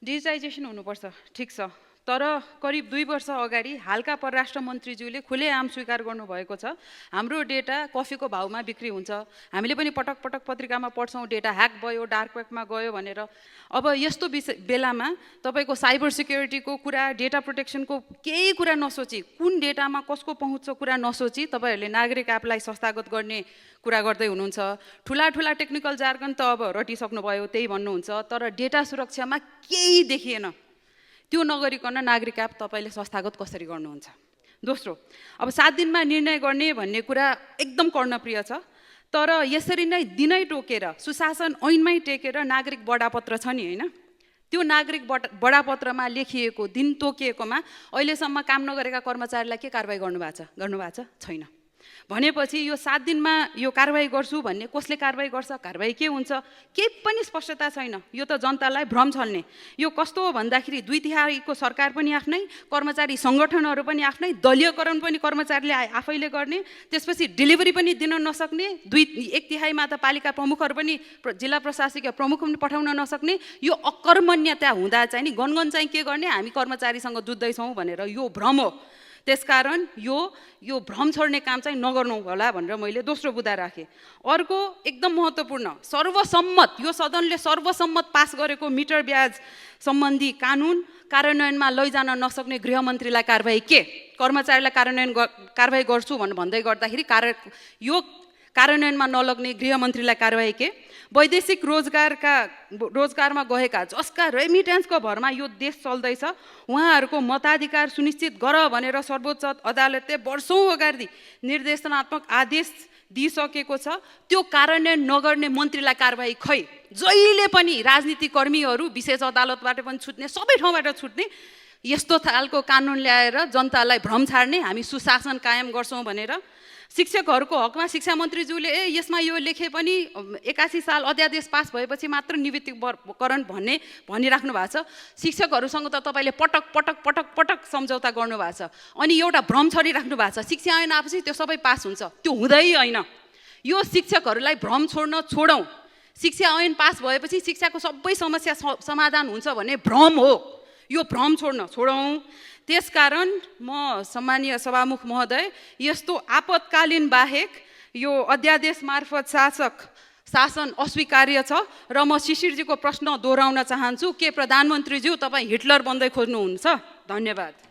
Digitisation हुनुपर्छ, ठिक छ, तर करिब 2 वर्ष अगाडि हालका परराष्ट्र मन्त्रीज्यूले खुलेआम स्वीकार गर्नुभएको छ हाम्रो डेटा कफीको भाउमा बिक्री हुन्छ। हामीले पनि पटक पटक पत्रिकामा पढ्छौँ डेटा ह्याक भयो, डार्क वेबमा गयो भनेर। अब यस्तो बेलामा तपाईको साइबर सिक्युरिटीको कुरा, डेटा प्रोटेक्सनको केही कुरा नसोची, कुन डेटामा कसको पहुँच छ कुरा नसोची तपाईहरुले नागरिक एपलाई संस्थागत गर्ने कुरा गर्दै हुनुहुन्छ। ठुला ठुला टेक्निकल जार्गन त अब रटिसक्नुभयो, त्यही भन्नुहुन्छ, तर डेटा सुरक्षामा केही देखिएन। त्यो नगरिकन नागरिक एप तपाईले संस्थागत कसरी गर्नुहुन्छ? दोस्रो, अब 7 दिनमा निर्णय गर्ने भन्ने कुरा एकदम कर्णप्रिय छ, तर यसरी नै दिनै टोकेर सुशासन ऐनमै टेकेर नागरिक बडापत्र छ नि हैन, त्यो नागरिक बडापत्रमा लेखिएको दिन तोकिएकोमा अहिलेसम्म काम नगरेका कर्मचारीलाई के कारबाही गर्नुभएको छ? छैन। भनेपछि यो 7 दिनमा यो कारबाही गर्छु भन्ने कसले कारबाही गर्छ, कारबाही के हुन्छ, केही पनि स्पष्टता छैन। यो त जनतालाई भ्रम छल्ने। यो कस्तो हो भन्दाखेरि 2/3 सरकार पनि आफ्नै, कर्मचारी संगठनहरू पनि आफ्नै, दलीयकरण पनि कर्मचारीले आफैले गर्ने, त्यसपछि डेलिभरी पनि दिन नसक्ने, 1/3 त पालिका प्रमुखहरू पनि, जिल्ला प्रशासकीय प्रमुख पनि पठाउन नसक्ने। यो अकर्मण्यता हुँदा चाहिँ नि गनगन चाहिँ के गर्ने, हामी कर्मचारीसँग जुझ्दैछौँ भनेर यो भ्रम हो। त्यसकारण यो भ्रम छोड्ने काम चाहिँ नगर्नु होला भनेर मैले दोस्रो बुदा राखेँ। अर्को एकदम महत्त्वपूर्ण, सर्वसम्मत, यो सदनले सर्वसम्मत पास गरेको मिटर ब्याज सम्बन्धी कानुन कार्यान्वयनमा लैजान नसक्ने गृहमन्त्रीलाई कारबाही के? कर्मचारीलाई कारबाही गर्छु भन्दै गर्दाखेरि यो कार्यान्वयनमा नलग्ने गृहमन्त्रीलाई कारबाही के? वैदेशिक रोजगारमा गएका जसका रेमिटेन्सको भरमा यो देश चल्दैछ उहाँहरूको मताधिकार सुनिश्चित गर भनेर सर्वोच्च अदालतले वर्षौं अगाडि निर्देशनात्मक आदेश दिइसकेको छ। त्यो कार्यान्वयन नगर्ने मन्त्रीलाई कारबाही खै? जहिले पनि राजनीतिक कर्मीहरू विशेष अदालतबाट पनि छुट्ने, सबै ठाउँबाट छुट्ने, यस्तो खालको कानुन ल्याएर जनतालाई भ्रम छाड्ने, हामी सुशासन कायम गर्छौँ भनेर। शिक्षकहरूको हकमा शिक्षा मन्त्रीज्यूले यसमा यो लेखे पनि 81 साल अध्यादेश पास भएपछि मात्र निवृत्तिकरण भनिराख्नु भएको छ। शिक्षकहरूसँग त तपाईले पटक पटक पटक पटक सम्झौता गर्नु भएको छ, अनि एउटा भ्रम छरिराख्नु भएको छ शिक्षा ऐन आएपछि त्यो सबै पास हुन्छ। त्यो हुँदै होइन। यो शिक्षकहरूलाई भ्रम छोडौँ। शिक्षा ऐन पास भएपछि शिक्षाको सबै समस्या समाधान हुन्छ भन्ने भ्रम हो। यो भ्रम छोडौँ। त्यसकारण म सम्मानीय सभामुख महोदय, यस्तो आपतकालीन बाहेक यो अध्यादेश मार्फत शासन अस्वीकार्य छ र म शिशिरजीको प्रश्न दोहोऱ्याउन चाहन्छु, के प्रधानमन्त्रीज्यू तपाईँ हिटलर बन्दै खोज्नुहुन्छ? धन्यवाद।